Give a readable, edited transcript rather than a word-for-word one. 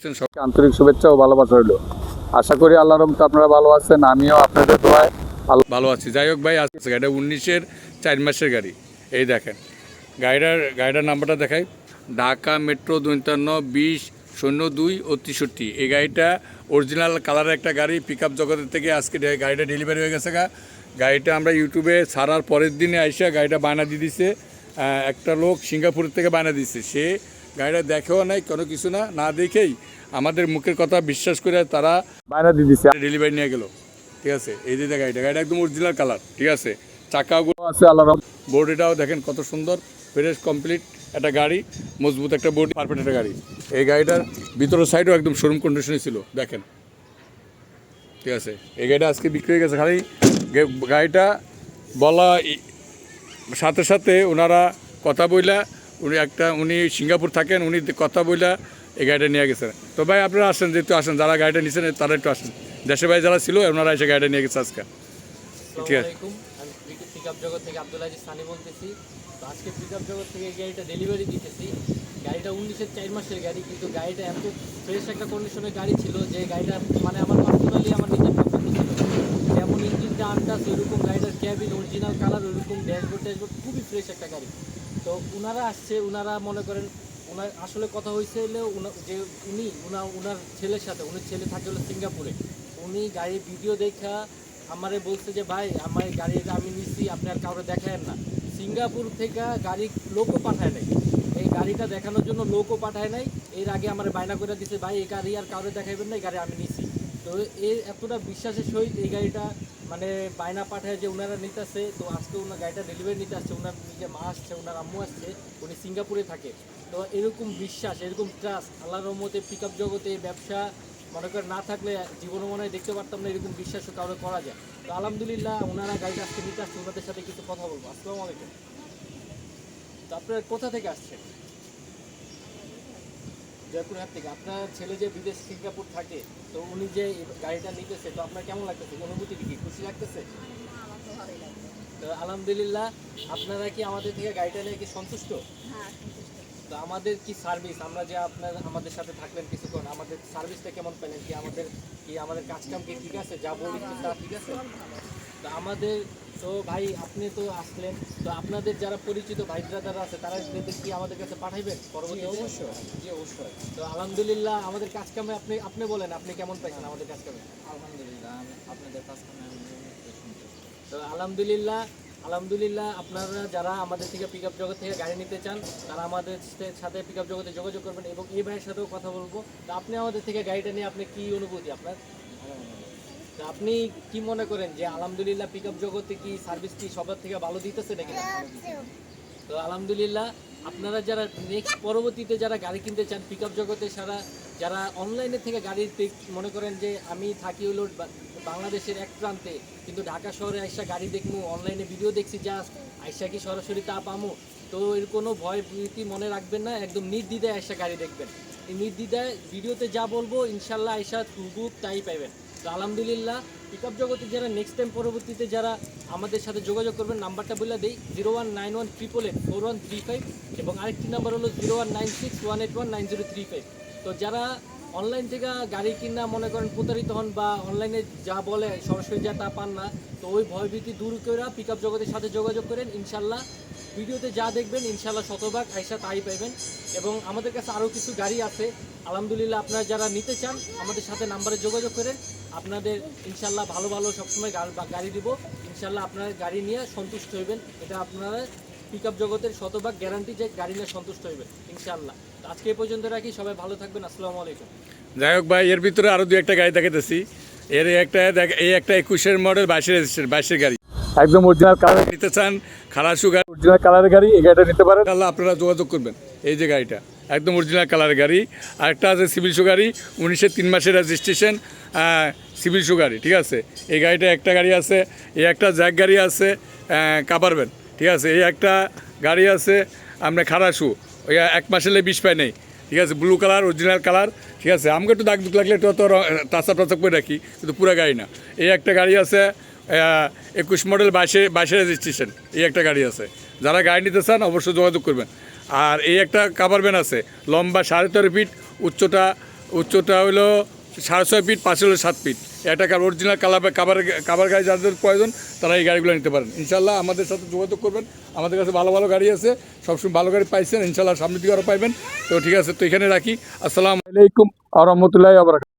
সবকে আন্তরিক শুভেচ্ছা ও ভালোবাসা রইল। আশা করি আল্লাহর রহমতে আপনারা ভালো আছেন, আমিও আপনাদের দোয়ায় ভালো আছি। যাই হোক ভাই, আজকে গাড়িটা 19-এর 4 মাসের গাড়ি। এই দেখেন গাড়িটার নাম্বারটা দেখাই, ঢাকা মেট্রো 52-20-02-63। এই গাড়িটা অরিজিনাল কালারের একটা গাড়ি, পিক আপ জগতের থেকে আজকে গাড়িটা ডেলিভারি হয়ে গেছে। গাড়িটা আমরা ইউটিউবে ছাড়ার পরের দিনে আইসা গাড়িটা বায়না দিয়ে দিছে। একটা লোক সিঙ্গাপুর থেকে বায়না দিচ্ছে, সে গাড়িটা দেখেও নাই, কোনো কিছু না দেখেই আমাদের মুখের কথা বিশ্বাস করে তারা বায়না দিয়ে দিচ্ছে, ডেলিভারি নিয়ে গেল। ঠিক আছে, এই যে গাড়িটা একদম অরিজিনাল কালার। ঠিক আছে, চাকাগুলো আছে আল্লাহর বডিটাও দেখেন কত সুন্দর, ফ্রেশ কমপ্লিট একটা গাড়ি, মজবুত একটা বডি, পারফেক্ট একটা গাড়ি। এই গাড়িটার ভিতরের সাইডও একদম শোরুম কন্ডিশনে ছিল, দেখেন। ঠিক আছে, এই গাড়িটা আজকে বিক্রি হয়ে গেছে। খালি গাড়িটা বলা সাথে সাথে ওনারা কথা বইলা, উনি সিঙ্গাপুর থাকেন, উনি কথা বইলা এই গাড়িটা নিয়ে গেছেন। তো ভাই আপনারা আসেন, যেহেতু আসেন, যারা গাড়িটা নিয়েছেন তারা একটু আসেন। দেশে ভাই যারা ছিল ওনারা এসে গাড়িটা নিয়ে গেছে আজকে। ঠিক আছে, আমি পিকআপ জগৎ থেকে আব্দুল আজিজ সানি বলতেছি। তো আজকে পিকআপ জগৎ থেকে এই গাড়িটা ডেলিভারি দিতেছি। গাড়িটা 19-এর 4 মাসের গাড়ি, কিন্তু গাড়িটা এত ফ্রেশ একটা কন্ডিশনের গাড়ি ছিল যে গাড়িটা মানে আমার পার্সোনালি আমার নিজের পছন্দ ছিল। যেমন ইঞ্জিনটা আনটাস, ওইরকম গাড়িটার ক্যাবিন অরিজিনাল কালার, ওইরকম ড্যাশবোর্ড খুবই ফ্রেশ একটা গাড়ি। তো ওনারা আসছে, ওনারা মনে করেন ওনার আসলে কথা হয়েছে হলে যে ওনার ছেলের সাথে, উনি ছেলে থাকে হলো সিঙ্গাপুরে। উনি গাড়ির ভিডিও দেখা আমারে বলছে যে ভাই আমার গাড়িটা আমি নিচ্ছি, আপনি আর কাউরে দেখায়েন না। সিঙ্গাপুর থেকে গাড়ি লোকও পাঠায় নাই, এই গাড়িটা দেখানোর জন্য লোকও পাঠায় নাই। এর আগে আমার বায়না করে দিচ্ছে, ভাই এই গাড়ি আর কাউরে দেখাইবেন না, এই গাড়ি আমি নিচ্ছি। তো এই এতটা বিশ্বাসের সহিত এই গাড়িটা মানে বায়না পাঠায় যে ওনারা নিতেছে। তো আজকে ওনার গাড়িটা ডেলিভারি নিতে আসছে, ওনার নিজে মা আসছে, ওনার আম্মু আসছে, উনি সিঙ্গাপুরে থাকে। তো এরকম বিশ্বাস, এরকম ট্রাস্ট আল্লাহর রহমতে পিক আপ জগতে ব্যবসা মনে করেন না থাকলে জীবনে মনে হয় দেখতে পারতাম না, এরকম বিশ্বাসও কারো করা যায়। তো আলহামদুলিল্লাহ ওনারা গাড়িটা আজকে নিতে আসছে, ওনাদের সাথে কিছু কথা বলবো। আসসালামু আলাইকুম। তো আপনারা কোথা থেকে আসছেন? জয়পুরহাট থেকে। আপনার ছেলে যে বিদেশ সিঙ্গাপুর থাকে, তো উনি যে গাড়িটা নিতেছে, তো আপনার কেমন লাগতেছে, অনুভূতি কি খুশি লাগতেছে? তো আলহামদুলিল্লাহ। আপনারা কি আমাদের থেকে গাড়িটা নিয়ে কি সন্তুষ্ট? তো আমাদের কি সার্ভিস, আমরা যে আমাদের সাথে থাকলেন কিছুক্ষণ, আমাদের সার্ভিসটা কেমন পেলেন? আমাদের কাজকাম কি ঠিক আছে, যা বলি তা ঠিক আছে? তো আমাদের তো ভাই আপনি তো আসলেন, তো আপনাদের যারা পরিচিত ভাই ব্রাদার আছে তারা কি আমাদের কাছে পাঠাইবেন পরবর্তী? অবশ্যই। তো আলহামদুলিল্লাহ আমাদের কাজকামে আপনি বলেন, আপনি কেমন পাইছেন আমাদের কাজকামে? আলহামদুলিল্লাহ, আপনাদের কাজকামে আমি তো আলহামদুলিল্লাহ আপনারা যারা আমাদের থেকে পিক আপ জগৎ থেকে গাড়ি নিতে চান তারা আমাদের সাথে পিক আপ জগতে যোগাযোগ করবেন, এবং এই ভাইয়ের সাথেও কথা বলবো। তো আপনি আমাদের থেকে গাড়িটা নিয়ে আপনি কি অনুভূতি আপনার? তো আপনি কি মনে করেন যে আলহামদুলিল্লাহ পিক আপ জগতে কি সার্ভিস কি সবার থেকে ভালো দিতেছে নাকি না? তো আলহামদুলিল্লাহ আপনারা যারা নেক্সট পরবর্তীতে যারা গাড়ি কিনতে চান পিক আপ জগতে, যারা অনলাইনে থেকে গাড়ি মনে করেন যে আমি থাকি হলো বাংলাদেশের এক প্রান্তে, কিন্তু ঢাকা শহরে আইসা গাড়ি দেখবো, অনলাইনে ভিডিও দেখছি, জাস্ট আইসা কি সরাসরি তা পামো? তো এর কোনো ভয় ভীতি মনে রাখবেন না, একদম নির্দ্বিধায় আইসা গাড়ি দেখবেন। এই নির্দ্বিধায় ভিডিওতে যা বলবো ইনশাল্লাহ আইসা হুবহুব তাই পাইবেন। তো আলহামদুলিল্লাহ পিক আপ জগতে যারা নেক্সট টাইম পরবর্তীতে যারা আমাদের সাথে যোগাযোগ করবেন, নাম্বারটা বলে দিই 0191884135, এবং আরেকটি নাম্বার হলো 0196181903 তো যারা অনলাইন থেকে গাড়ি কিনা মনে করেন প্রতারিত হন বা অনলাইনে যা বলে সরাসরি যা তা পান না, তো ওই ভয়ভীতি দূর করে পিক আপ জগতের সাথে যোগাযোগ করেন। ইনশাল্লাহ ভিডিওতে যা দেখবেন ইনশাল্লাহ শতভাগ আইসা তাই পাইবেন। এবং আমাদের কাছে আরও কিছু গাড়ি আছে আলহামদুলিল্লাহ, আপনারা যারা নিতে চান আমাদের সাথে নাম্বারে যোগাযোগ করেন, আপনাদের ইনশাল্লাহ ভালো সবসময় গাড়ি দিব। ইনশাল্লাহ আপনারা গাড়ি নিয়ে সন্তুষ্ট হইবেন, এটা আপনারা পিক আপ জগতের শতভাগ গ্যারান্টি যে গাড়ি নিয়ে সন্তুষ্ট হইবেন ইনশাল্লাহ। আজকে এই পর্যন্ত রাখি, সবাই ভালো থাকবেন। আসসালামু আলাইকুম। যাই হোক ভাই, এর ভিতরে আরও দু একটা গাড়ি দেখাতেছি। এই একটা 21-এর মডেল 22-এর গাড়ি, একদম অরিজিনাল কালার নিতে চান, খালাসু গাড়ি, অরিজিনাল কালারের গাড়ি, এই গাড়িটা নিতে পারেন। তাহলে আপনারা যোগাযোগ করবেন। এই যে গাড়িটা একদম অরিজিনাল কালারের গাড়ি। আরেকটা আছে সিভিল শো গাড়ি, 19-এর 3 মাসের রেজিস্ট্রেশন, সিভিল শো গাড়ি। ঠিক আছে, এই গাড়িটা একটা গাড়ি আছে, এই একটা জ্যাক গাড়ি আছে কাপারবেন। ঠিক আছে, এই একটা গাড়ি আছে আপনার খালাসু, ওই 1 মাসের 20 পায় নেই। ঠিক আছে, ব্লু কালার, অরিজিনাল কালার। ঠিক আছে, আমাকে একটু দাগ দুক লাগলে একটু তো টাচা করে রাখি, কিন্তু পুরো গাড়ি না। এই একটা গাড়ি আছে 21 মডেল 22-এর রেজিস্ট্রেশন, এই একটা গাড়ি আছে। যারা গাড়ি নিতে চান অবশ্যই যোগাযোগ করবেন। আর এই একটা কাভার ভ্যান আছে, লম্বা 13.5 ফিট, উচ্চতা উচ্চতা হলো 6.5 ফিট, পাশে হলো 7 ফিট। একটা অরিজিনাল কাবার গাড়ি যাদের প্রয়োজন তারা এই গাড়িগুলো নিতে পারেন। ইনশাল্লাহ আমাদের সাথে যোগাযোগ করবেন, আমাদের কাছে ভালো ভালো গাড়ি আছে, সবসময় ভালো গাড়ি পাইছেন, ইনশাল্লাহ সামনের দিকে আরও পাইবেন। তো ঠিক আছে, তো এখানে রাখি। আসসালামু আলাইকুম ওয়া রাহমাতুল্লাহি ওয়া বারাকাতুহু।